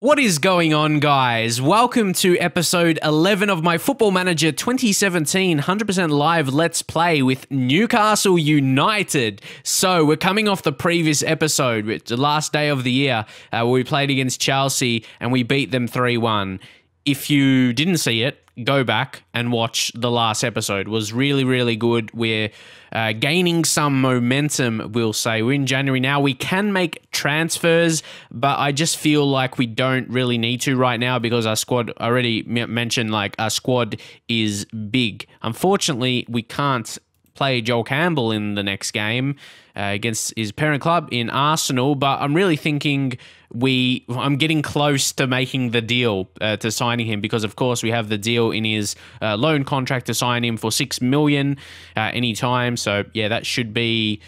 What is going on, guys? Welcome to episode 11 of my Football Manager 2017 100% live Let's Play with Newcastle United. So, we're coming off the previous episode, which the last day of the year, where we played against Chelsea and we beat them 3-1. If you didn't see it, go back and watch the last episode. It was really, really good. We're gaining some momentum, we'll say. We're in January now. We can make transfers, but I just feel like we don't really need to right now because our squad, I already mentioned, like, our squad is big. Unfortunately, we can't play Joel Campbell in the next game against his parent club in Arsenal, but I'm really thinking I'm getting close to making the deal to signing him because, of course, we have the deal in his loan contract to sign him for $6 million anytime. So, yeah, that should be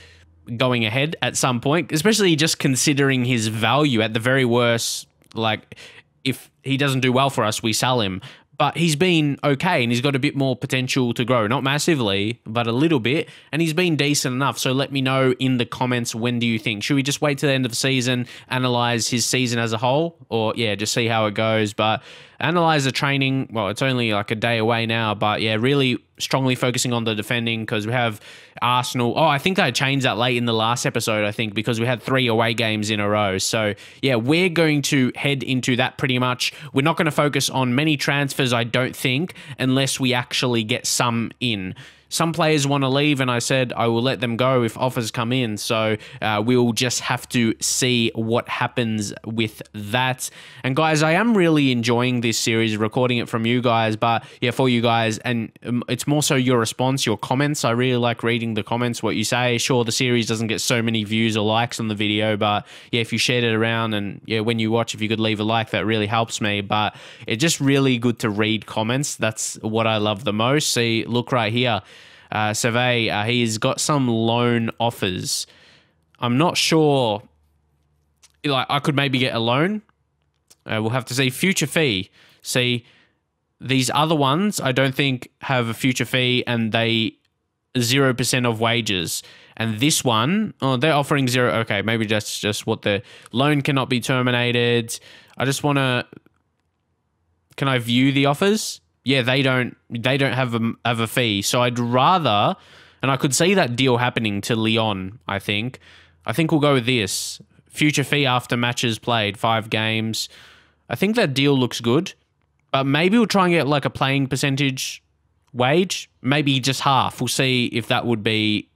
going ahead at some point, especially just considering his value. At the very worst, like, if he doesn't do well for us, we sell him. But he's been okay and he's got a bit more potential to grow. Not massively, but a little bit. And he's been decent enough. So let me know in the comments, when do you think? Should we just wait till the end of the season, analyze his season as a whole? Or, yeah, just see how it goes. But analyze the training. Well, it's only like a day away now. But, yeah, really strongly focusing on the defending because we have Arsenal. Oh, I think I changed that late in the last episode, I think, because we had 3 away games in a row. So, yeah, we're going to head into that pretty much. We're not going to focus on many transfers, I don't think, unless we actually get some in. Some players want to leave, and I said I will let them go if offers come in. So we'll just have to see what happens with that. And guys, I am really enjoying this series, recording it from you guys, but yeah, for you guys. And it's more so your response, your comments. I really like reading the comments, what you say. Sure, the series doesn't get so many views or likes on the video, but yeah, if you shared it around and yeah, when you watch, if you could leave a like, that really helps me. But it's just really good to read comments. That's what I love the most. See, look right here. Survey, he's got some loan offers. I'm not sure. Like, I could maybe get a loan. We'll have to see. Future fee. See, these other ones, I don't think have a future fee, and they 0% of wages. And this one, oh, they're offering 0. Okay, maybe that's just what the loan cannot be terminated. I just want to. Can I view the offers? Yeah, they don't have a fee. So I'd rather, and I could see that deal happening to Lyon, I think. I think we'll go with this. Future fee after matches played, 5 games. I think that deal looks good. But maybe we'll try and get like a playing percentage wage. Maybe just half. We'll see if that would be,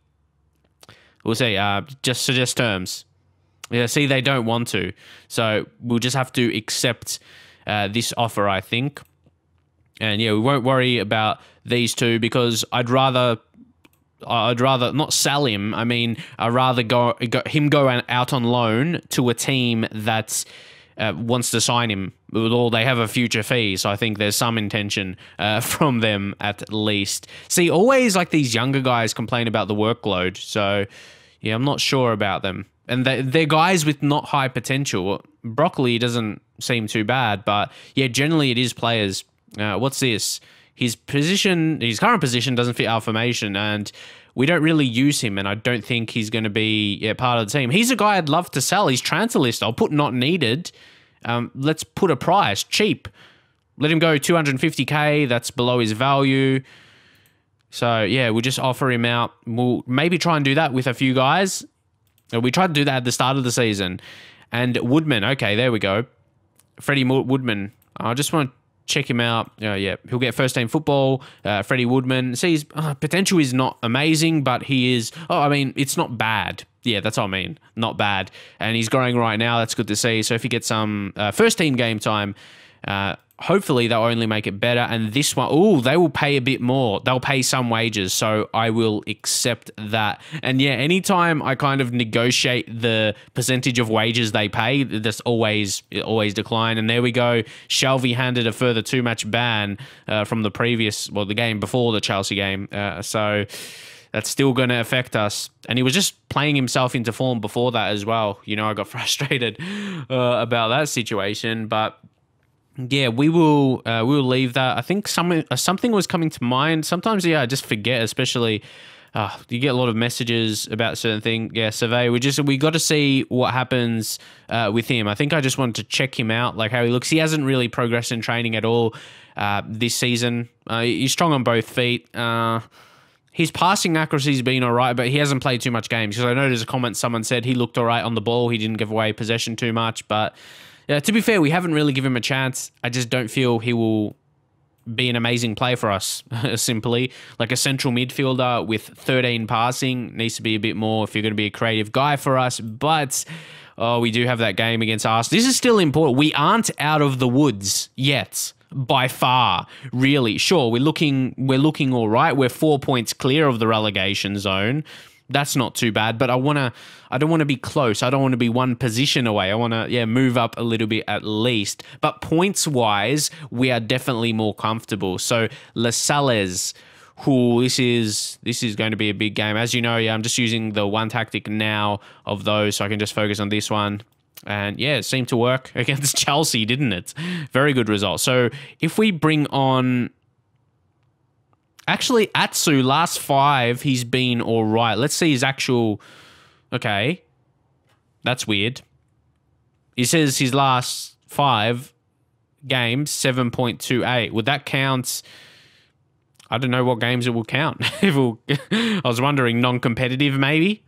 we'll see. Just suggest terms. Yeah, see, they don't want to. So we'll just have to accept this offer, I think. And yeah, we won't worry about these two because I'd rather not sell him. I mean, I'd rather go out on loan to a team that wants to sign him. Or they have a future fee, so I think there's some intention from them at least. See, always like these younger guys complain about the workload. So yeah, I'm not sure about them. And they're guys with not high potential. Broccoli doesn't seem too bad, but yeah, generally it is players. What's this? His current position doesn't fit our formation, and we don't really use him, and I don't think he's going to be part of the team. He's a guy I'd love to sell. He's transfer list. I'll put not needed. Let's put a price. Cheap. Let him go 250k. That's below his value. So, yeah, we'll just offer him out. We'll maybe try and do that with a few guys. We tried to do that at the start of the season. And Woodman. Okay, there we go. Freddie Woodman. I just want to check him out. Yeah, he'll get first team football. Freddie Woodman. See, his potential is not amazing, but he is. Oh, I mean, it's not bad. Yeah, that's what I mean. Not bad. And he's growing right now. That's good to see. So if he gets some first team game time, hopefully they'll only make it better. And this one, oh, they will pay a bit more. They'll pay some wages. So I will accept that. And yeah, anytime I kind of negotiate the percentage of wages they pay, that's always decline. And there we go. Shelvey handed a further 2-match ban from the game before the Chelsea game. So that's still going to affect us. And he was just playing himself into form before that as well. You know, I got frustrated about that situation. But yeah, we'll leave that. I think something was coming to mind. Sometimes, yeah, I just forget, especially You get a lot of messages about certain things. Yeah, Survey. We got to see what happens with him. I think I just wanted to check him out, like how he looks. He hasn't really progressed in training at all this season. He's strong on both feet. His passing accuracy's been all right, but he hasn't played too much games. Because I know there's a comment someone said he looked all right on the ball. He didn't give away possession too much. But yeah, to be fair, we haven't really given him a chance. I just don't feel he will be an amazing play for us, simply. Like a central midfielder with 13 passing needs to be a bit more if you're going to be a creative guy for us. But we do have that game against Arsenal. This is still important. We aren't out of the woods yet, by far, really. Sure, we're looking all right. We're 4 points clear of the relegation zone. That's not too bad, but I don't want to be close. I don't want to be one position away. I want to, move up a little bit at least. But points-wise, we are definitely more comfortable. So, Les Salles, this is going to be a big game. As you know, I'm just using the one tactic now of those, so I can just focus on this one. And yeah, it seemed to work against Chelsea, didn't it? Very good result. So, if we bring on... Actually, Atsu, last 5, he's been all right. Let's see his actual... Okay. That's weird. He says his last 5 games, 7.28. Would that count... I don't know what games it will count. I was wondering, non-competitive maybe?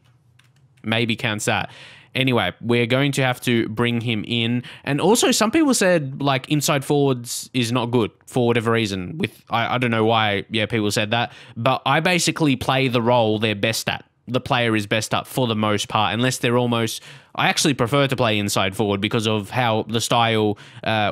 Maybe counts that. Anyway, we're going to have to bring him in. And also, some people said, like, inside forwards is not good for whatever reason. I don't know why, people said that. But I basically play the role they're best at. The player is best at for the most part, unless they're almost... I actually prefer to play inside forward because of how the style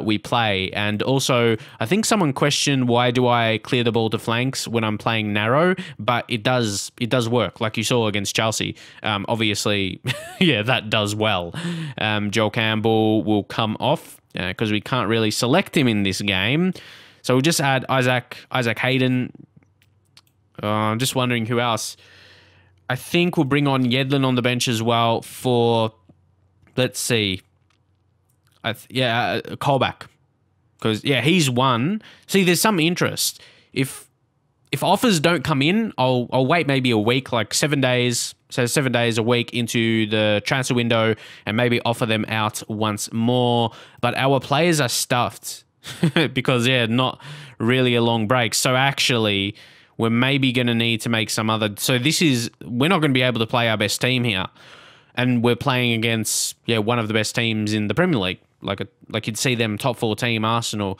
we play. And also, I think someone questioned why do I clear the ball to flanks when I'm playing narrow, but it does work, like you saw against Chelsea. Obviously, that does well. Joel Campbell will come off because we can't really select him in this game. So we'll just add Isaac Hayden. I'm just wondering who else. I think we'll bring on Yedlin on the bench as well for... Let's see. Colback. Because, he's one. See, there's some interest. If offers don't come in, I'll wait maybe a week, like 7 days. So 7 days a week into the transfer window and maybe offer them out once more. But our players are stuffed because, not really a long break. So actually, we're maybe going to need to make some other... So we're not going to be able to play our best team here. And we're playing against, one of the best teams in the Premier League. Like you'd see them top 4 team, Arsenal.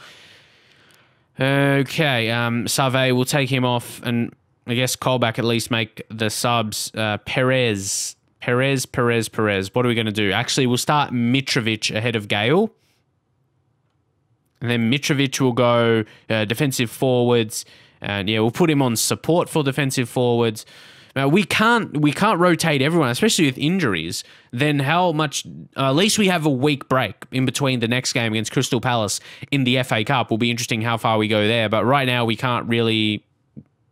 Okay, Save, we'll take him off. And I guess Colback at least make the subs. Perez. What are we going to do? Actually, we'll start Mitrovic ahead of Gale. And then Mitrovic will go defensive forwards. And we'll put him on support for defensive forwards. We can't rotate everyone, especially with injuries. Then how much... at least we have a week break in between the next game against Crystal Palace in the FA Cup. Will be interesting how far we go there. But right now we can't really...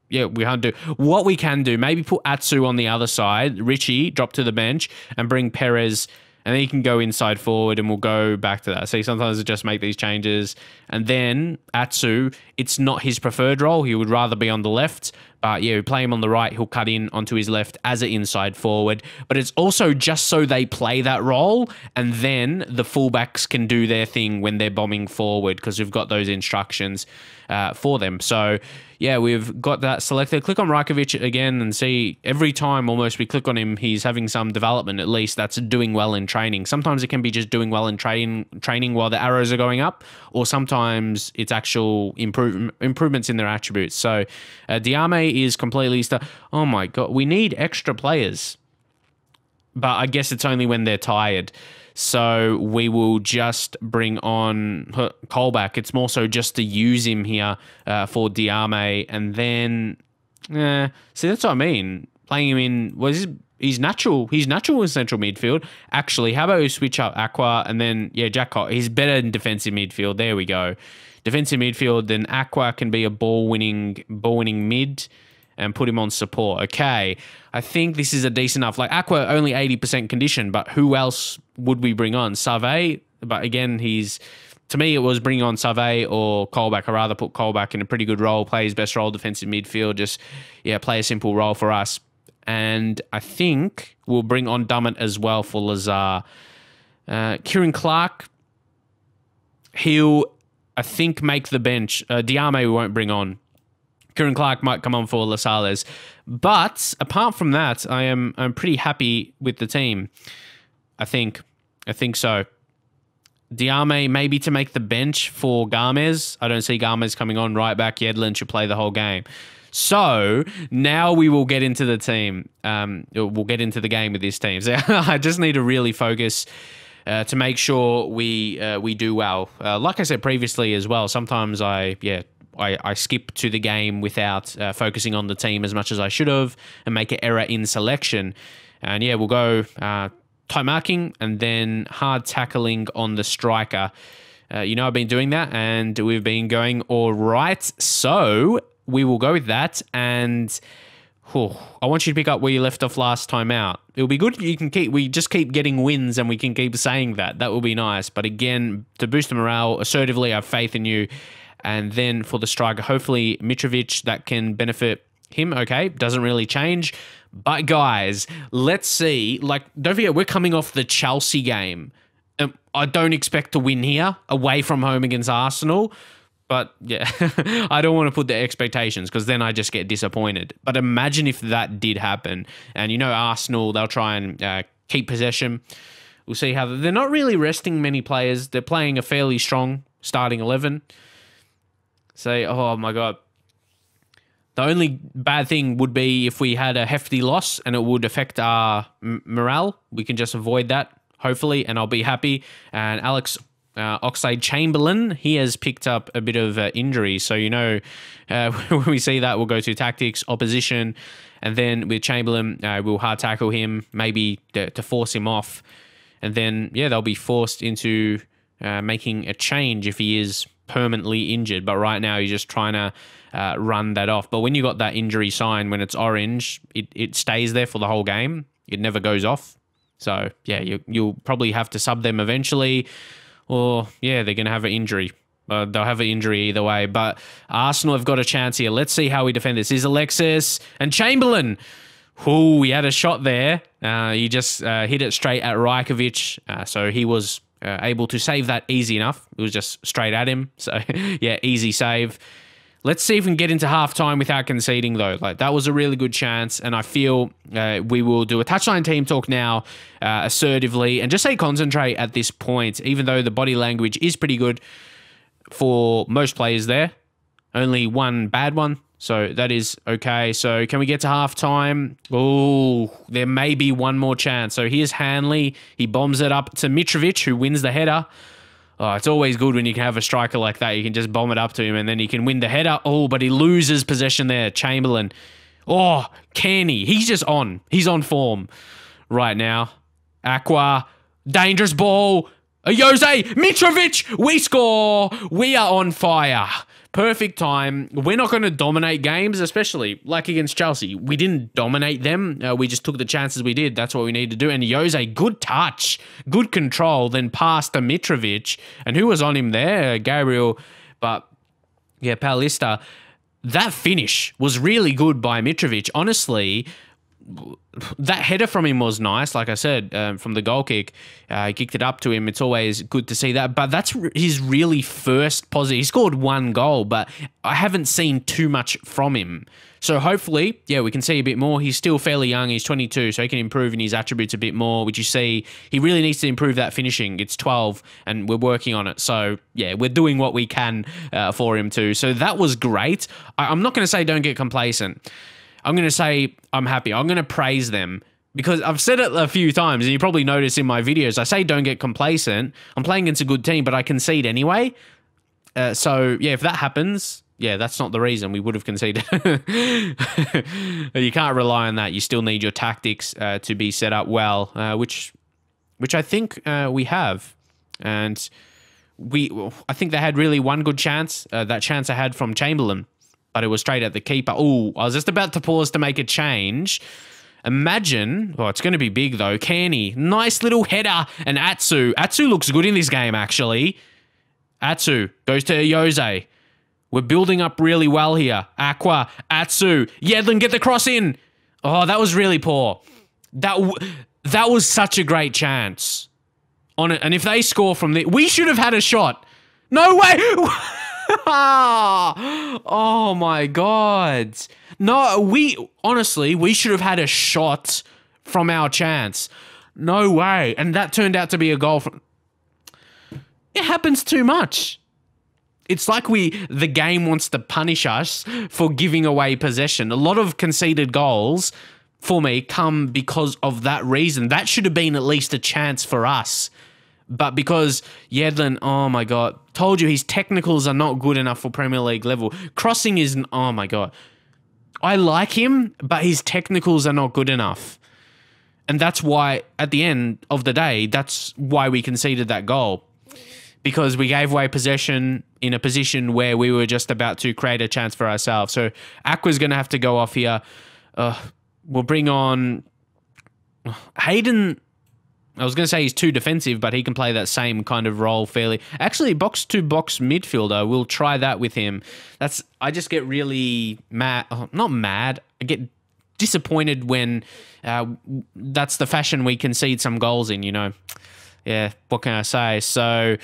we can't do... What we can do, maybe put Atsu on the other side, Richie, drop to the bench, and bring Perez... And then you can go inside forward and we'll go back to that. See, sometimes I just make these changes. And then Atsu, it's not his preferred role. He would rather be on the left. But we play him on the right. He'll cut in onto his left as an inside forward. But it's also just so they play that role. And then the fullbacks can do their thing when they're bombing forward because we've got those instructions for them. So, we've got that selected. Click on Rajkovic again and see every time almost we click on him, he's having some development at least. That's doing well in training. Sometimes it can be just doing well in training while the arrows are going up, or sometimes it's actual improvements in their attributes. So Diame is completely... Oh my God, we need extra players. But I guess it's only when they're tired. So we will just bring on Colback. It's more so just to use him here for Diame. And then, see, that's what I mean. Playing him in, he's natural. He's natural in central midfield. Actually, how about we switch up Aqua and then, Jack Cott. He's better in defensive midfield. There we go. Defensive midfield, then Aqua can be a ball-winning mid. And put him on support. Okay, I think this is a decent enough. Like, Aqua, only 80% condition, but who else would we bring on? Save, but again, to me, it was bringing on Save or Colback. I'd rather put Colback in a pretty good role, play his best role, defensive midfield, just, play a simple role for us. And I think we'll bring on Dummett as well for Lazar. Kieran Clark, he'll, I think, make the bench. Diame we won't bring on. Kieran Clark might come on for Lasales. But apart from that, I'm pretty happy with the team. I think so. Diame maybe to make the bench for Gamez. I don't see Gamez coming on right back. Yedlin should play the whole game. So now we will get into the team. We'll get into the game with this team. So I just need to really focus to make sure we do well. Like I said previously as well, sometimes I skip to the game without focusing on the team as much as I should have and make an error in selection. And yeah, we'll go tight marking and then hard tackling on the striker. I've been doing that and we've been going all right. So we will go with that, and I want you to pick up where you left off last time out. It'll be good if we just keep getting wins and we can keep saying that. That will be nice. But again, to boost the morale, assertively, I have faith in you. And then for the striker, hopefully Mitrovic, that can benefit him. Okay, doesn't really change. But guys, let's see. Don't forget, we're coming off the Chelsea game. I don't expect to win here away from home against Arsenal. But yeah, I don't want to put the expectations because then I just get disappointed. But imagine if that did happen. And Arsenal, they'll try and keep possession. We'll see how they're not really resting many players. They're playing a fairly strong starting 11. Say, oh my God. The only bad thing would be if we had a hefty loss and it would affect our morale. We can just avoid that, hopefully, and I'll be happy. And Alex Oxlade-Chamberlain, he has picked up a bit of injury. So, when we see that, we'll go to tactics, opposition, and then with Chamberlain, we'll hard tackle him, maybe to force him off. And then, they'll be forced into making a change if he is permanently injured. But right now, he's just trying to run that off. But when you got that injury sign, when it's orange, it stays there for the whole game. It never goes off. So, you'll probably have to sub them eventually. Or, they're going to have an injury. They'll have an injury either way. But Arsenal have got a chance here. Let's see how we defend this. Here's Alexis and Chamberlain. Ooh, he had a shot there. He just hit it straight at Rajkovic. So he was able to save that easy enough. It was just straight at him. So, easy save. Let's see if we can get into halftime without conceding, though. That was a really good chance, and I feel we will do a touchline team talk now assertively and just say concentrate at this point, even though the body language is pretty good for most players there. Only one bad one, so that is okay. So can we get to halftime? Oh, there may be one more chance. So here's Hanley. He bombs it up to Mitrovic, who wins the header. Oh, it's always good when you can have a striker like that. You can just bomb it up to him and then he can win the header. Oh, but he loses possession there. Chamberlain. Oh, Kearney. He's on form right now. Aqua. Dangerous ball. Jose. Mitrovic. We score. We are on fire. Perfect time. We're not going to dominate games, especially like against Chelsea. We didn't dominate them. We just took the chances we did. That's what we need to do. And Jose, good touch, good control, then pass to Mitrovic. And who was on him there? Gabriel. But yeah, Paulista. That finish was really good by Mitrovic. Honestly, that header from him was nice. Like I said, from the goal kick, he kicked it up to him. It's always good to see that. But that's his really first positive. He scored one goal, but I haven't seen too much from him. So hopefully, we can see a bit more. He's still fairly young. He's 22, so he can improve in his attributes a bit more, which you see. He really needs to improve that finishing. It's 12, and we're working on it. So, we're doing what we can for him too. So that was great. I'm not going to say don't get complacent. I'm going to say I'm happy. I'm going to praise them because I've said it a few times and you probably notice in my videos, I say don't get complacent. I'm playing against a good team, but I concede anyway. So, if that happens, that's not the reason we would have conceded. You can't rely on that. You still need your tactics to be set up well, which I think we have. And I think they had really one good chance, that chance I had from Chamberlain. But it was straight at the keeper. Oh, I was just about to pause to make a change. Imagine, it's going to be big though. Kearney, nice little header. And Atsu. Atsu looks good in this game, actually. Atsu goes to Jose. We're building up really well here. Aqua, Atsu. Yedlin, get the cross in. Oh, that was really poor. That was such a great chance on it. And if they score from the, we should have had a shot. No way. Oh my God. No, honestly, we should have had a shot from our chance. No way. And that turned out to be a goal from, it happens too much. It's like the game wants to punish us for giving away possession. A lot of conceded goals for me come because of that reason. That should have been at least a chance for us. But because Yedlin, oh my God, told you his technicals are not good enough for Premier League level. Crossing is, oh my God. I like him, but his technicals are not good enough. And that's why, at the end of the day, that's why we conceded that goal. Because we gave away possession in a position where we were just about to create a chance for ourselves. So Aqua's going to have to go off here. We'll bring on Hayden. I was going to say he's too defensive, but he can play that same kind of role fairly. Actually, box-to-box midfielder. We'll try that with him. I just get really mad. Not mad. I get disappointed when that's the fashion we concede some goals in, you know. Yeah, what can I say? So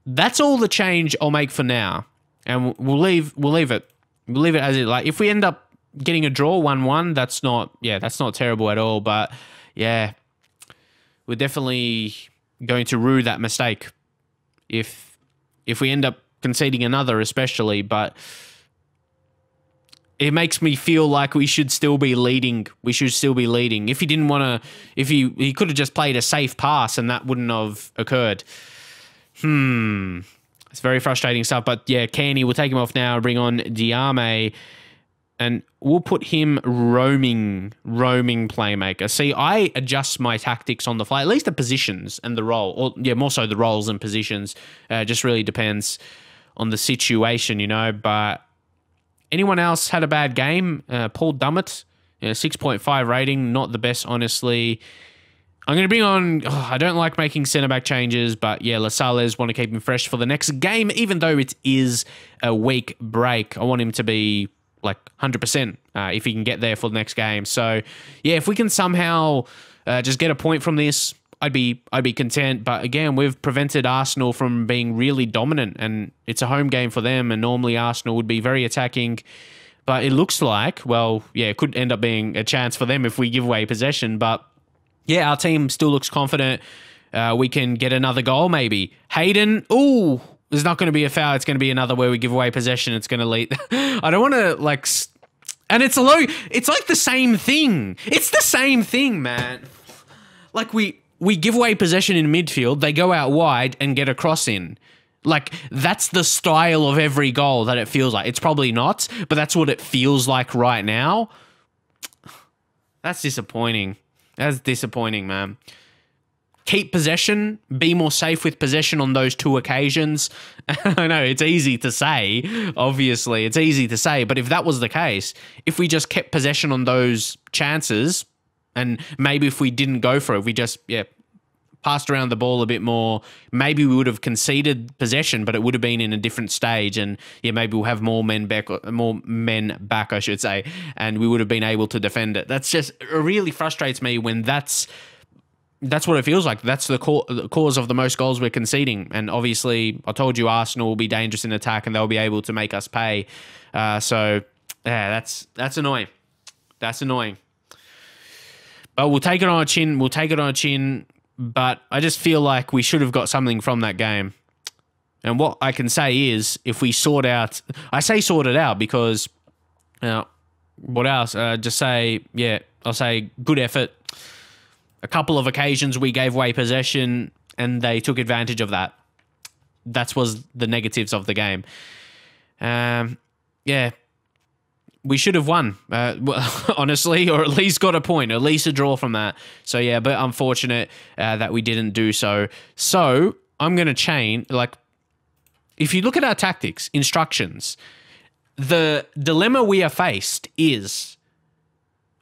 that's all the change I'll make for now. And we'll leave it. We'll leave it as it. Like, if we end up getting a draw 1-1, that's not terrible at all. But yeah, we're definitely going to rue that mistake if we end up conceding another, especially. But it makes me feel like we should still be leading. We should still be leading. If he didn't want to, if he could have just played a safe pass and that wouldn't have occurred. It's very frustrating stuff. But yeah, Canny, we'll take him off now. Bring on Diame. And we'll put him roaming playmaker. See, I adjust my tactics on the fly, at least the positions and the role. Or yeah, more so the roles and positions. Just really depends on the situation, you know. But anyone else had a bad game? Paul Dummett, 6.5 rating, not the best, honestly. I'm going to bring on, I don't like making centre-back changes, but yeah, Lasales, want to keep him fresh for the next game, even though it is a week break. I want him to be like 100% if he can get there for the next game. So yeah, if we can somehow just get a point from this, I'd be content. But again, we've prevented Arsenal from being really dominant, and it's a home game for them, and normally Arsenal would be very attacking. But it looks like, well, yeah, it could end up being a chance for them if we give away possession. But yeah, our team still looks confident. We can get another goal maybe. Hayden, ooh, there's not going to be a foul. It's going to be another where we give away possession. It's going to lead. I don't want to like, and it's like the same thing. It's the same thing, man. Like we give away possession in midfield. They go out wide and get a cross in. Like, that's the style of every goal that it feels like. It's probably not, but that's what it feels like right now. That's disappointing. That's disappointing, man. Keep possession. Be more safe with possession on those two occasions. I know, it's easy to say. Obviously, it's easy to say. But if that was the case, if we just kept possession on those chances, and maybe if we didn't go for it, we just, passed around the ball a bit more, maybe we would have conceded possession, but it would have been in a different stage. And maybe we'll have more men back, I should say, and we would have been able to defend it. That's just, it really frustrates me when that's what it feels like. That's the cause of the most goals we're conceding. And obviously, I told you Arsenal will be dangerous in attack and they'll be able to make us pay. So yeah, that's annoying. That's annoying. But we'll take it on our chin. But I just feel like we should have got something from that game. And what I can say is, if we sort it out because, what else? I'll say good effort. A couple of occasions we gave away possession and they took advantage of that. That was the negatives of the game. We should have won, honestly, or at least got a point, at least a draw from that. So, yeah, but unfortunate that we didn't do so. So, I'm going to chain, like, if you look at our tactics, instructions, the dilemma we are faced is,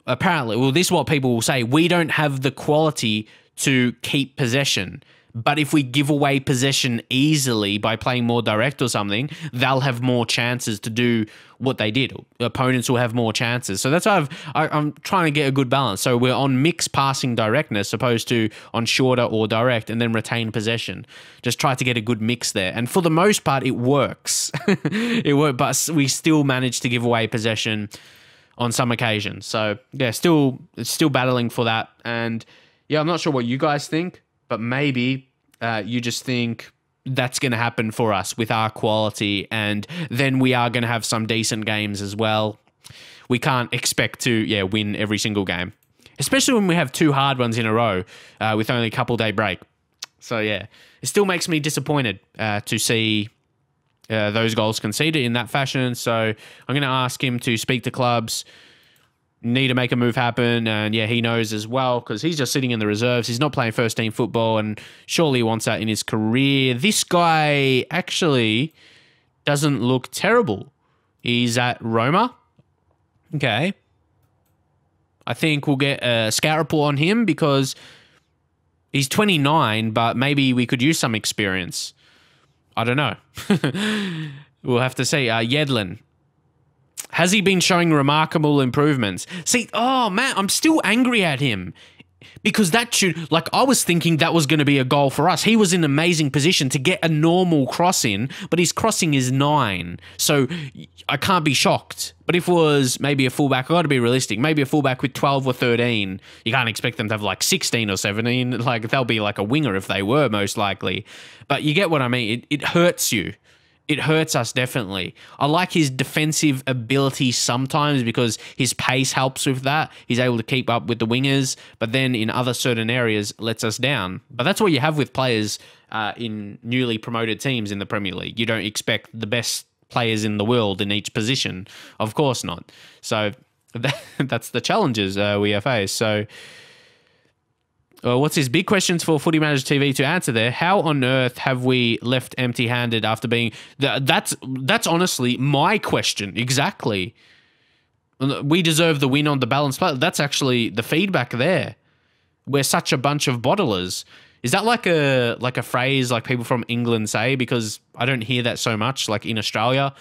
apparently, well, this is what people will say, we don't have the quality to keep possession. But if we give away possession easily by playing more direct or something, they'll have more chances to do what they did. Opponents will have more chances. So that's why I'm trying to get a good balance. So we're on mixed passing directness opposed to on shorter or direct, and then retain possession. Just try to get a good mix there. And for the most part, it works. It works, but we still manage to give away possession on some occasions. So yeah, still battling for that. And yeah, I'm not sure what you guys think, but maybe you just think that's going to happen for us with our quality, and then we are going to have some decent games as well. We can't expect to win every single game, especially when we have 2 hard ones in a row with only a couple-day break. So yeah, it still makes me disappointed to see those goals conceded in that fashion. So I'm going to ask him to speak to clubs, need to make a move happen, and yeah, he knows as well because he's just sitting in the reserves. He's not playing first team football, and surely he wants that in his career. This guy actually doesn't look terrible. He's at Roma. Okay. I think we'll get a scout report on him because he's 29, but maybe we could use some experience. I don't know. We'll have to see. Yedlin. Has he been showing remarkable improvements? See, oh man, I'm still angry at him because that should, like, I was thinking that was going to be a goal for us. He was in an amazing position to get a normal cross in, but his crossing is 9. So I can't be shocked. But if it was maybe a fullback, I got to be realistic, maybe a fullback with 12 or 13, you can't expect them to have like 16 or 17. Like, they'll be like a winger if they were, most likely. But you get what I mean. It hurts you. It hurts us, definitely. I like his defensive ability sometimes because his pace helps with that. He's able to keep up with the wingers, but then in other certain areas lets us down. But that's what you have with players in newly promoted teams in the Premier League. You don't expect the best players in the world in each position. Of course not. So that's the challenges we face. So what's his big questions for Footy Manager TV to answer there? How on earth have we left empty-handed after being... That's honestly my question, exactly. We deserve the win on the balanced play. That's actually the feedback there. We're such a bunch of bottlers. Is that like a phrase like people from England say? Because I don't hear that so much, like in Australia.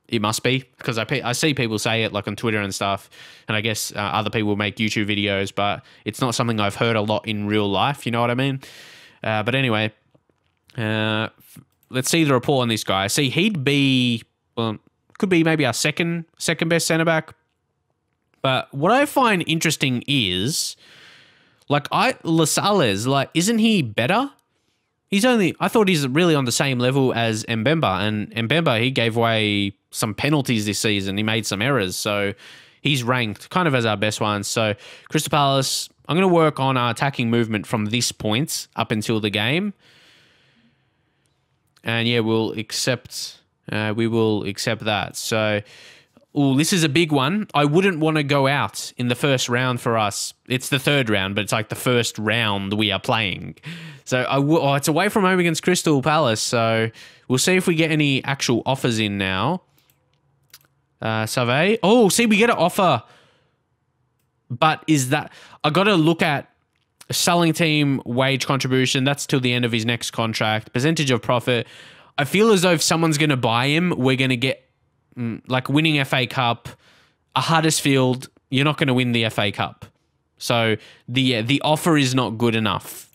It must be, because I see people say it like on Twitter and stuff, and I guess other people make YouTube videos, but it's not something I've heard a lot in real life, you know what I mean? But anyway, let's see the report on this guy. See, he'd be, well, could be maybe our second best centre-back, but what I find interesting is, like, Lascelles, like, isn't he better? I thought he's really on the same level as Mbemba, and Mbemba, he gave away some penalties this season. He made some errors, so he's ranked kind of as our best one. So Crystal Palace, I'm going to work on our attacking movement from this point up until the game. And yeah, we will accept that. So, this is a big one. I wouldn't want to go out in the first round for us. It's the 3rd round, but it's like the first round we are playing. So it's away from home against Crystal Palace. So we'll see if we get any actual offers in now. Survey. Oh, see, we get an offer. But is that... I got to look at selling team wage contribution. That's till the end of his next contract. Percentage of profit. I feel as though if someone's going to buy him, we're going to get... like winning FA Cup, a Huddersfield, you're not going to win the FA Cup. So the offer is not good enough.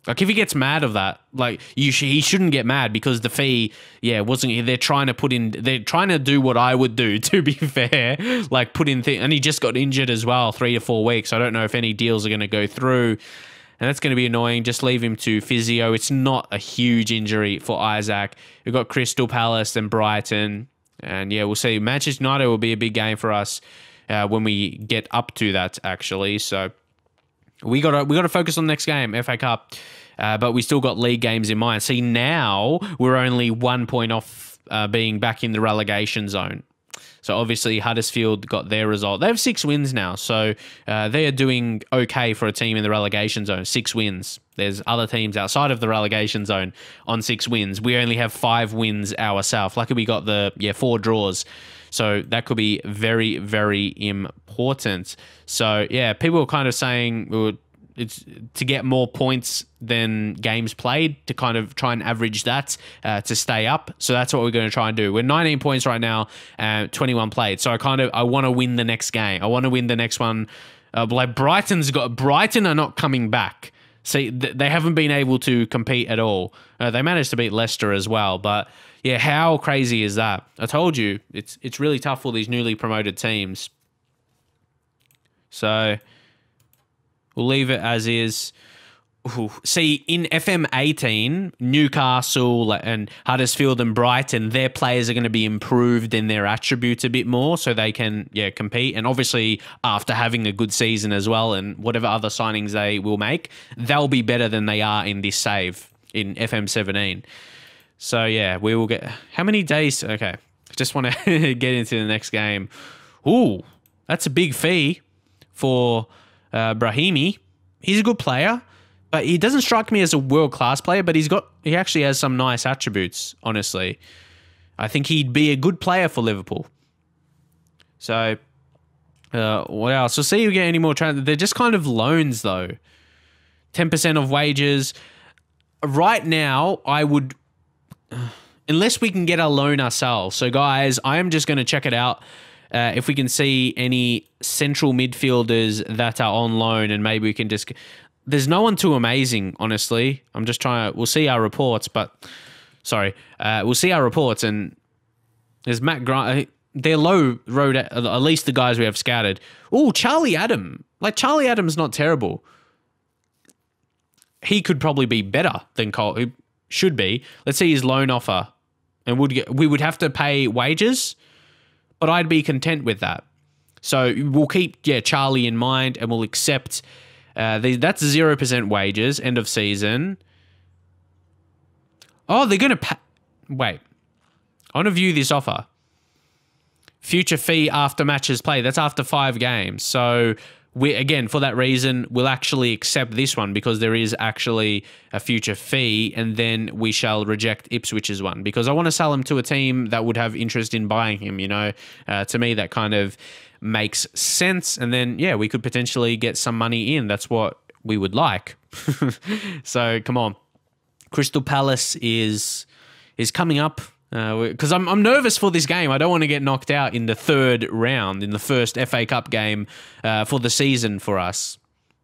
Like, if he gets mad of that, like, he shouldn't get mad because the fee, wasn't... They're trying to do what I would do, to be fair. Like, put in... and he just got injured as well, 3 to 4 weeks. I don't know if any deals are going to go through. And that's going to be annoying. Just leave him to physio. It's not a huge injury for Isaac. We've got Crystal Palace and Brighton. And yeah, we'll see. Manchester United will be a big game for us when we get up to that, actually. So we gotta focus on the next game, FA Cup. But we still got league games in mind. See, now we're only 1 point off being back in the relegation zone. So obviously Huddersfield got their result. They have 6 wins now. So they are doing okay for a team in the relegation zone. 6 wins. There's other teams outside of the relegation zone on 6 wins. We only have 5 wins ourselves. Luckily we got the 4 draws. So that could be very, very important. So yeah, people were kind of saying, we were it's to get more points than games played, to kind of try and average that to stay up. So that's what we're going to try and do. We're 19 points right now, 21 played. So I want to win the next game. I want to win the next one. Like Brighton are not coming back. See, they haven't been able to compete at all. They managed to beat Leicester as well, but yeah, how crazy is that? I told you, it's really tough for these newly promoted teams. So we'll leave it as is. Ooh. See, in FM18, Newcastle and Huddersfield and Brighton, their players are going to be improved in their attributes a bit more so they can, compete. And obviously, after having a good season as well and whatever other signings they will make, they'll be better than they are in this save in FM17. So, yeah, we will get... How many days? Okay, just want to get into the next game. Ooh, that's a big fee for Brahimi. He's a good player. But he doesn't strike me as a world-class player, but he actually has some nice attributes, honestly. I think he'd be a good player for Liverpool. So, what else? We'll see if we get any more... They're just kind of loans, though. 10% of wages. Right now, I would... Unless we can get a loan ourselves. So, guys, I am just going to check it out. If we can see any central midfielders that are on loan, and maybe we can just... There's no one too amazing, honestly. I'm just trying to... We'll see our reports, but... Sorry. We'll see our reports, and... There's Matt Grant... They're low road... At least the guys we have scouted. Oh, Charlie Adam. Like, Charlie Adam's not terrible. He could probably be better than Cole. He should be. Let's see his loan offer. And we would have to pay wages, but I'd be content with that. So we'll keep, Charlie in mind, and we'll accept... that's 0% wages, end of season. Oh, they're going to pay... Wait. I want to view this offer. Future fee after matches played. That's after 5 games. So, again, for that reason, we'll actually accept this one because there is actually a future fee, and then we shall reject Ipswich's one because I want to sell him to a team that would have interest in buying him, To me, that kind of... makes sense, and then we could potentially get some money in. That's what we would like. So come on, Crystal Palace is coming up because I'm nervous for this game. I don't want to get knocked out in the 3rd round in the first FA Cup game for the season for us,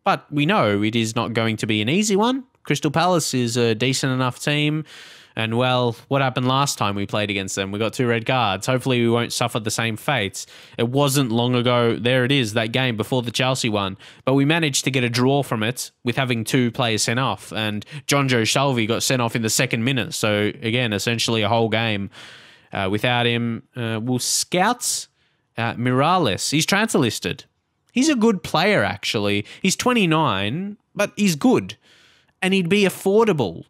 but we know it is not going to be an easy one. Crystal Palace is a decent enough team. And, well, what happened last time we played against them? We got 2 red cards. Hopefully we won't suffer the same fates. It wasn't long ago. There it is, that game before the Chelsea one. But we managed to get a draw from it with having 2 players sent off. And John Joe Shelvey got sent off in the 2nd minute. So, again, essentially a whole game without him. We'll scout Miralles. He's transfer listed. He's a good player, actually. He's 29, but he's good. And he'd be affordable.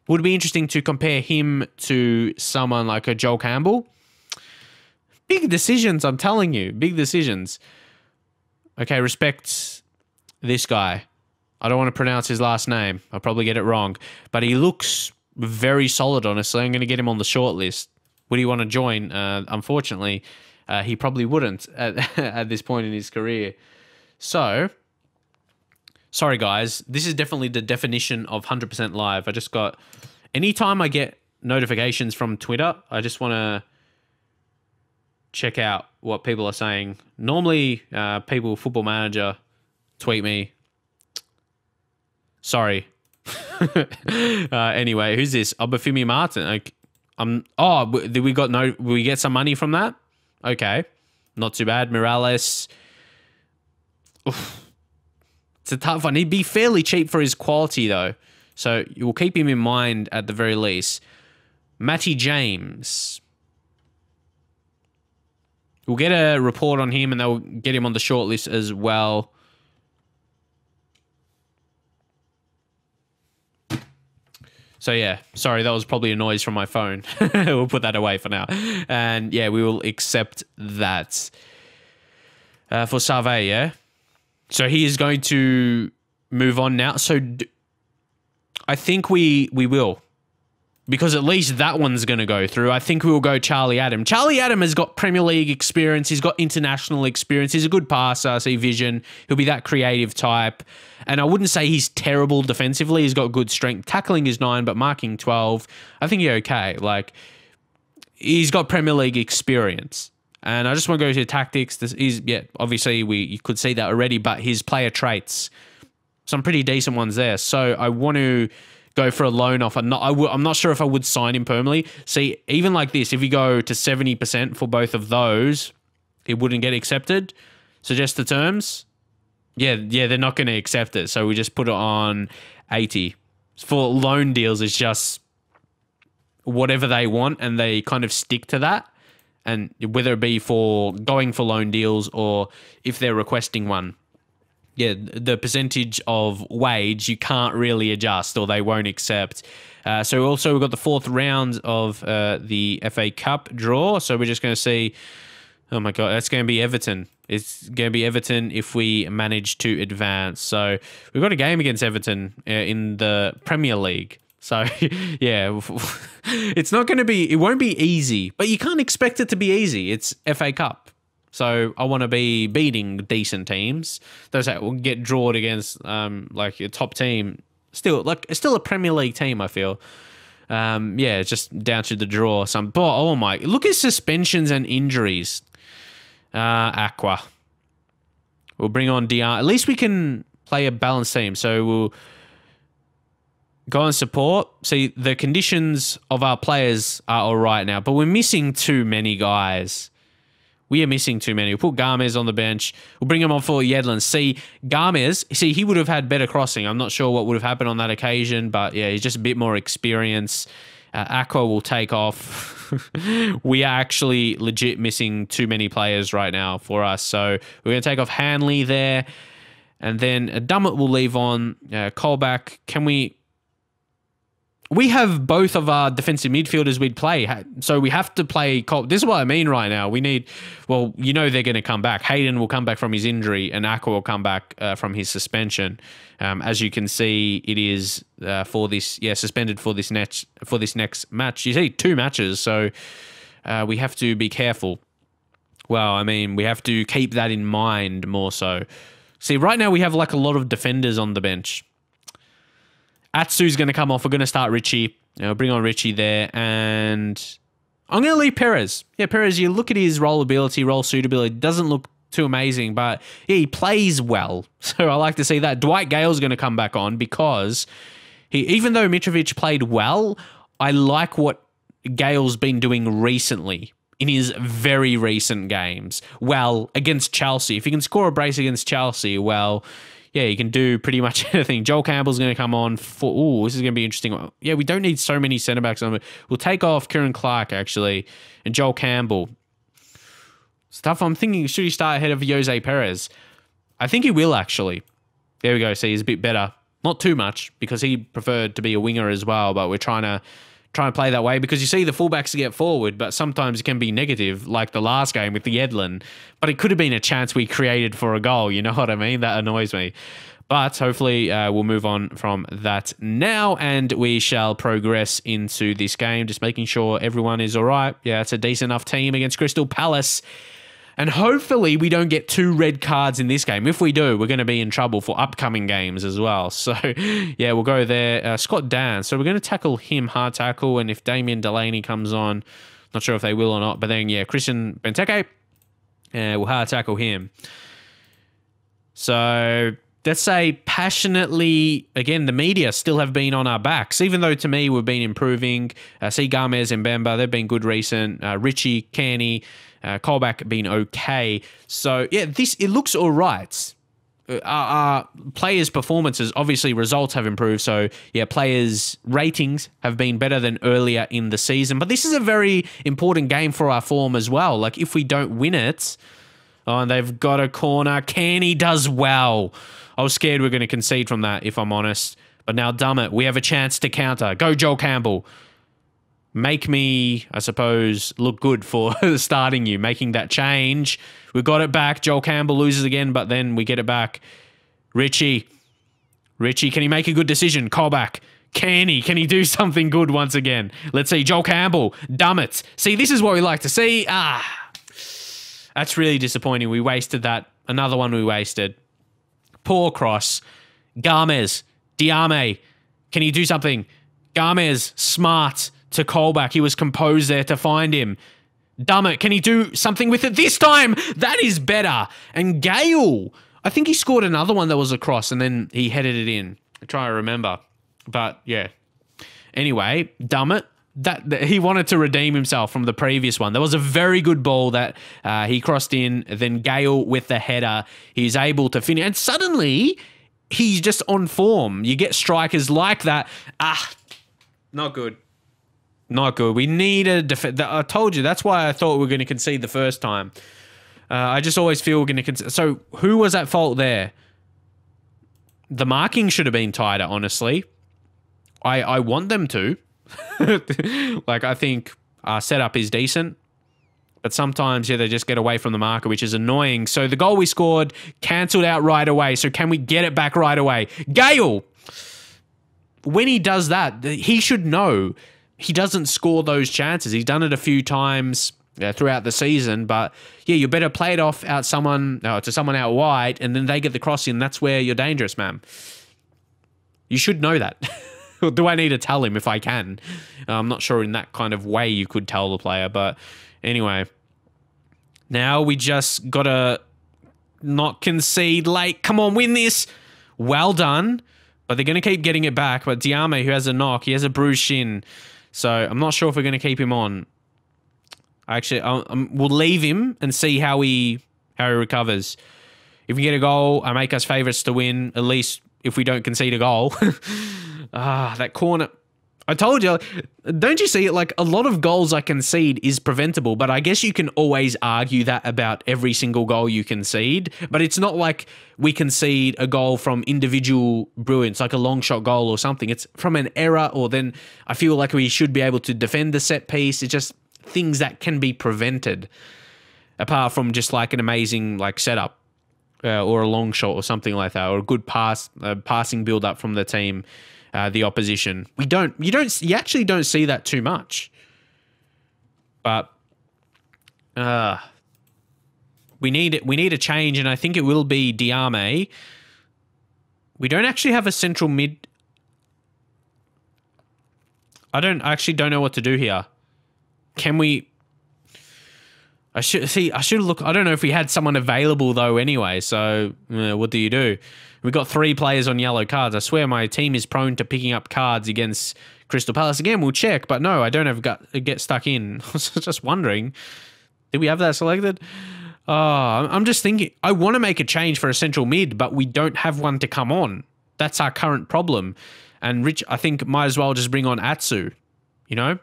Would be interesting to compare him to someone like a Joel Campbell. Big decisions, I'm telling you. Big decisions. Okay, respect this guy. I don't want to pronounce his last name. I'll probably get it wrong. But he looks very solid, honestly. I'm going to get him on the short list. Would he want to join? Unfortunately, he probably wouldn't at this point in his career. So... Sorry, guys. This is definitely the definition of 100% live. I just got... Anytime I get notifications from Twitter, I just want to check out what people are saying. Normally, people, Football Manager, tweet me. Sorry. Anyway, who's this? Obafemi Martin. Did we get some money from that? Okay. Not too bad. Miralles. Oof. It's a tough one. He'd be fairly cheap for his quality, though. So we'll keep him in mind at the very least. Matty James. We'll get a report on him, and they'll get him on the shortlist as well. So, yeah. Sorry, that was probably a noise from my phone. We'll put that away for now. And, we will accept that. For Save, yeah? So he is going to move on now. So I think we will. because at least that one's going to go through. I think we will go Charlie Adam. Charlie Adam has got Premier League experience. He's got international experience. He's a good passer. I see vision. He'll be that creative type. And I wouldn't say he's terrible defensively. He's got good strength. Tackling is 9, but marking 12. I think he's okay. Like, he's got Premier League experience. And I just want to go to tactics. Obviously you could see that already, but his player traits, some pretty decent ones there. So I want to go for a loan offer. I'm not sure if I would sign him permanently. See, even like this, if you go to 70% for both of those, it wouldn't get accepted. Suggest the terms. Yeah, they're not going to accept it. So we just put it on 80. For loan deals, it's just whatever they want, and they kind of stick to that. And whether it be for going for loan deals or if they're requesting one. Yeah, the percentage of wage you can't really adjust, or they won't accept. So also we've got the 4th round of the FA Cup draw. So we're just going to see, oh my God, that's going to be Everton. It's going to be Everton if we manage to advance. So we've got a game against Everton in the Premier League. So yeah, it's not going to be, it won't be easy, but you can't expect it to be easy. It's FA Cup. So I want to be beating decent teams. Those that will get drawn against like a top team. Still a Premier League team, I feel. Yeah, just down to the draw. Oh my, look at suspensions and injuries. Aqua. We'll bring on DR. At least we can play a balanced team. So we'll go on support. See, the conditions of our players are all right now, but we're missing too many guys. We are missing too many. We'll put Garmes on the bench. We'll bring him on for Yedlin. See, Garmes, he would have had better crossing. I'm not sure what would have happened on that occasion, but yeah, he's just a bit more experience. Aqua will take off. We are actually legit missing too many players right now for us. So we're going to take off Hanley there. And then Dummett will leave on. Colback, can we... We have both of our defensive midfielders we'd play. So we have to play... This is what I mean right now. We need... Well, you know they're going to come back. Hayden will come back from his injury and Aqua will come back from his suspension. As you can see, it is for this... Yeah, suspended for this next match. You see, 2 matches. So we have to be careful. Well, I mean, we have to keep that in mind more so. See, right now we have like a lot of defenders on the bench. Atsu's going to come off. We're going to start Richie. Bring on Richie there. And I'm going to leave Perez. Yeah, Perez, you look at his roll ability, roll suitability. Doesn't look too amazing, but yeah, he plays well. So I like to see that. Dwight Gale's going to come back on because even though Mitrovic played well, I like what Gale's been doing recently in his very recent games. Well, against Chelsea. If he can score a brace against Chelsea, well... Yeah, you can do pretty much anything. Joel Campbell's going to come on for... Ooh, this is going to be interesting. Yeah, we don't need so many centre-backs on it. We'll take off Kieran Clark, actually, and Joel Campbell. Stuff I'm thinking, should he start ahead of Jose Perez? I think he will, actually. There we go. See, he's a bit better. Not too much, because he preferred to be a winger as well, but we're trying to play that way because you see the fullbacks get forward, but sometimes it can be negative, like the last game with the Yedlin. But it could have been a chance we created for a goal. You know what I mean? That annoys me. But hopefully we'll move on from that now and we shall progress into this game, just making sure everyone is all right. Yeah, it's a decent enough team against Crystal Palace. And hopefully we don't get 2 red cards in this game. If we do, we're going to be in trouble for upcoming games as well. So, yeah, we'll go there. Scott Dan. So we're going to tackle him, hard tackle. And if Damien Delaney comes on, not sure if they will or not. But then, yeah, Christian Benteke, we'll hard tackle him. So let's say passionately, again, the media still have been on our backs. Even though to me we've been improving. See Garmes and Bemba, they've been good recent. Richie, Canny, Colback been okay. So, yeah, it looks all right. Our players' performances, obviously results have improved. So, yeah, players' ratings have been better than earlier in the season. But this is a very important game for our form as well. Like, if we don't win it... Oh, and they've got a corner. Canny does well. I was scared we're going to concede from that, if I'm honest. But now, Dummett, we have a chance to counter. Go, Joel Campbell. Make me, I suppose, look good for starting you, making that change. We got it back. Joel Campbell loses again, but then we get it back. Richie, can he make a good decision? Colback. Kearney, can he do something good once again? Let's see. Joel Campbell, dumb it. See, this is what we like to see. That's really disappointing. We wasted that. Another one we wasted. Poor cross. Garmes, Diame, can he do something? Garmes, smart to Colback. He was composed there to find him. Dummett, can he do something with it this time? That is better. And Gale, I think he scored another one that was a cross and then he headed it in. I try to remember. But yeah. Anyway, Dummett, that he wanted to redeem himself from the previous one. There was a very good ball that he crossed in. Then Gale with the header. He's able to finish. And suddenly, he's just on form. You get strikers like that. Not good. Not good. We need a defense. I told you, that's why I thought we were going to concede the first time. I just always feel we're going to concede. So, who was at fault there? The marking should have been tighter, honestly. I want them to. Like, I think our setup is decent. But sometimes, yeah, they just get away from the marker, which is annoying. So, the goal we scored cancelled out right away. So, can we get it back right away? Gale! When he does that, he should know he doesn't score those chances. He's done it a few times throughout the season. But, yeah, you better play it off to someone out wide, and then they get the cross in. That's where you're dangerous, man. You should know that. Do I need to tell him if I can? I'm not sure in that kind of way you could tell the player. But anyway, now we just got to not concede late. Come on, win this. Well done. But they're going to keep getting it back. But Diame, who has a knock, he has a bruised shin. So I'm not sure if we're going to keep him on. Actually, we'll leave him and see how he recovers. If we get a goal, I make us favourites to win, at least if we don't concede a goal. That corner. I told you, don't you see it? Like, a lot of goals I concede is preventable, but I guess you can always argue that about every single goal you concede. But it's not like we concede a goal from individual brilliance, like a long shot goal or something. It's from an error, or then I feel like we should be able to defend the set piece. It's just things that can be prevented, apart from just like an amazing like setup or a long shot or something like that, or a good passing build up from the team. The opposition. You actually don't see that too much. But we need a change, and I think it will be Diame. We don't actually have a central mid. I actually don't know what to do here. Can we? I should look. I don't know if we had someone available though. Anyway, so what do you do? We've got 3 players on yellow cards. I swear my team is prone to picking up cards against Crystal Palace. Again, we'll check, but no, I don't have get stuck in. I was just wondering, did we have that selected? I'm just thinking, I want to make a change for a central mid, but we don't have one to come on. That's our current problem. And Rich, I think, might as well just bring on Atsu, you know?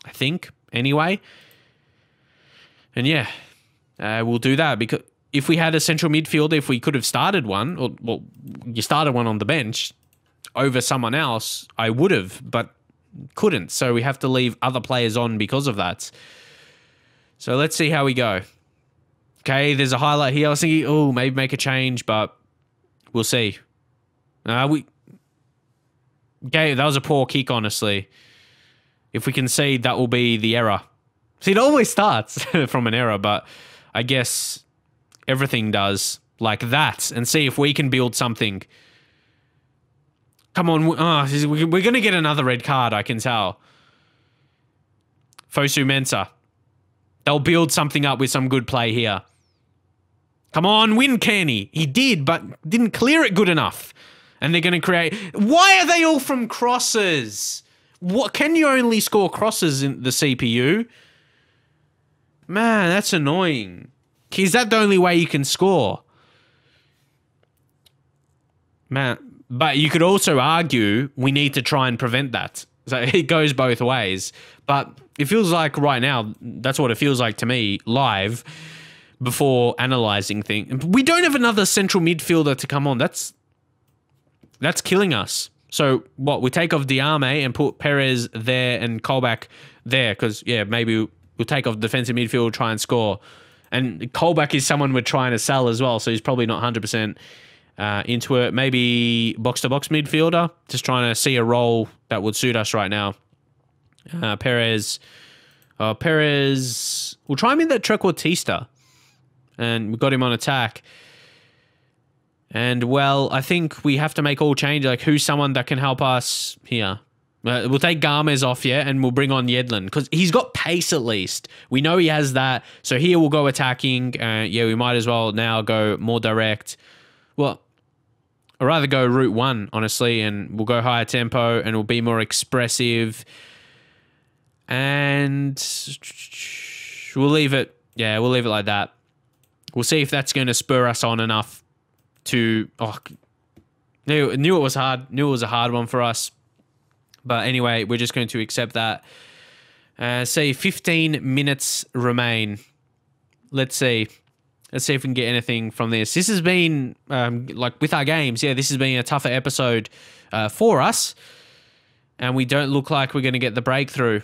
I think, anyway. And yeah, we'll do that because if we had a central midfielder, if we could have started one, or well, you started one on the bench over someone else, I would have, but couldn't. So we have to leave other players on because of that. So let's see how we go. Okay, there's a highlight here. I was thinking, oh, maybe make a change, but we'll see. Okay, that was a poor kick, honestly. If we concede, that will be the error. See, it always starts from an error, but I guess everything does like that, and see if we can build something. Come on. We're going to get another red card, I can tell. Fosu Mensah. They'll build something up with some good play here. Come on, win, Kearney. He did, but didn't clear it good enough. And they're going to create... Why are they all from crosses? What? Can you only score crosses in the CPU? Man, that's annoying. Is that the only way you can score? Man, but you could also argue we need to try and prevent that. So it goes both ways. But it feels like right now, that's what it feels like to me, live, before analysing things. We don't have another central midfielder to come on. That's killing us. So what, we take off Diame and put Perez there and Colback there because, yeah, maybe we'll take off defensive midfield, try and score. And Colback is someone we're trying to sell as well, so he's probably not 100% into it. Maybe box-to-box midfielder. Just trying to see a role that would suit us right now. Perez. Perez. We'll try him in that trequartista. And we've got him on attack. And, well, I think we have to make all change. Like, who's someone that can help us here? We'll take Gomez off, yeah, and we'll bring on Yedlin. Because he's got pace at least. We know he has that. So here we'll go attacking. Yeah, we might as well now go more direct. Well, I'd rather go route one, honestly, and we'll go higher tempo and we'll be more expressive. And we'll leave it. Yeah, we'll leave it like that. We'll see if that's going to spur us on enough to... Oh, knew it was hard. Knew it was a hard one for us. But anyway, we're just going to accept that. Say 15 minutes remain. Let's see. Let's see if we can get anything from this. This has been, like with our games, yeah, this has been a tougher episode for us. And we don't look like we're going to get the breakthrough,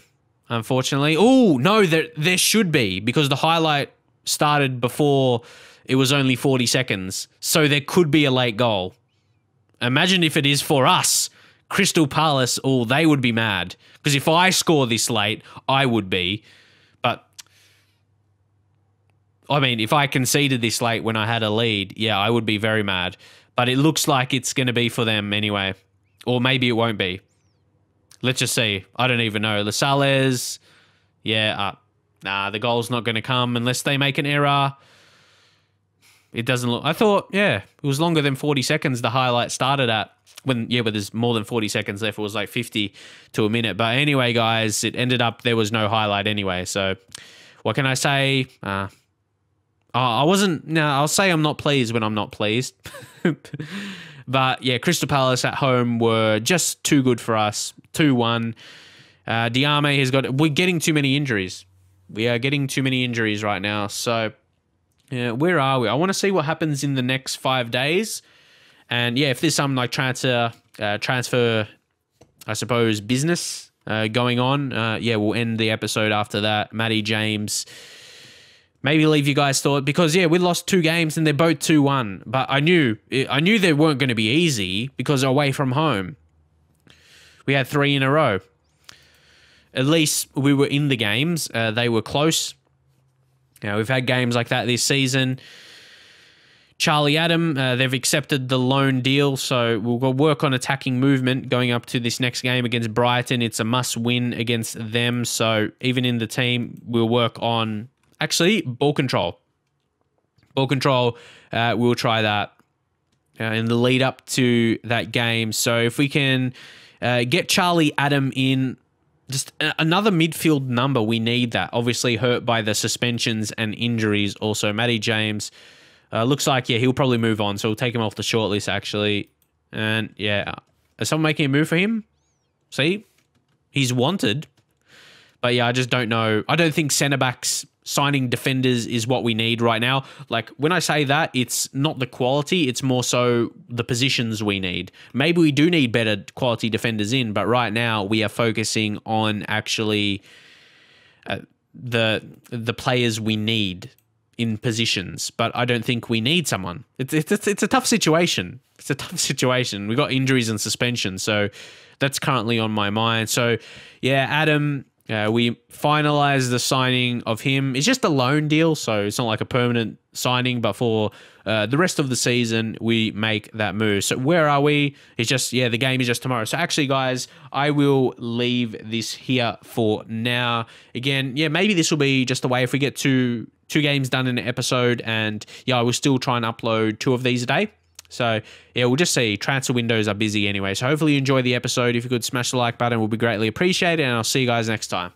unfortunately. Oh, no, there should be, because the highlight started before it was only 40 seconds. So there could be a late goal. Imagine if it is for us. Crystal Palace, oh, they would be mad. Because if I score this late, I would be. But, I mean, if I conceded this late when I had a lead, yeah, I would be very mad. But it looks like it's going to be for them anyway. Or maybe it won't be. Let's just see. I don't even know. Lasales, yeah, nah, the goal's not going to come unless they make an error. It doesn't look... I thought, yeah, it was longer than 40 seconds the highlight started at. When there's more than 40 seconds left. It was like 50 to a minute. But anyway, guys, it ended up there was no highlight anyway. So what can I say? I'll say I'm not pleased when I'm not pleased. But yeah, Crystal Palace at home were just too good for us. 2-1. Diame has got... We're getting too many injuries. We are getting too many injuries right now. So yeah, where are we? I want to see what happens in the next 5 days. And yeah, if there's some like transfer, I suppose, business going on, yeah, we'll end the episode after that. Matty James, maybe leave you guys thought, because yeah, we lost 2 games and they're both 2-1. But I knew they weren't going to be easy because away from home, we had 3 in a row. At least we were in the games. They were close. We've had games like that this season. Charlie Adam, they've accepted the loan deal, so we'll go work on attacking movement going up to this next game against Brighton. It's a must-win against them, so even in the team, we'll work on, actually, ball control. Ball control, we'll try that in the lead-up to that game. So if we can get Charlie Adam in, just another midfield number, we need that. Obviously hurt by the suspensions and injuries also. Matty James... looks like, yeah, he'll probably move on, so we'll take him off the shortlist, actually. And, yeah, is someone making a move for him? See? He's wanted. But, yeah, I just don't know. I don't think centre-backs signing defenders is what we need right now. Like, when I say that, it's not the quality, it's more so the positions we need. Maybe we do need better quality defenders in, but right now we are focusing on actually the players we need in positions, but I don't think we need someone. It's a tough situation. It's a tough situation. We've got injuries and suspension, so that's currently on my mind. So, yeah, Adam, we finalized the signing of him. It's just a loan deal, so it's not like a permanent signing, but for the rest of the season, we make that move. So where are we? It's just, yeah, the game is just tomorrow. So actually, guys, I will leave this here for now. Again, yeah, maybe this will be just the way if we get two games done in an episode, and yeah, I will still try and upload 2 of these a day. So yeah, we'll just see. Transfer windows are busy anyway. So hopefully you enjoy the episode. If you could smash the like button, it would be greatly appreciated, and I'll see you guys next time.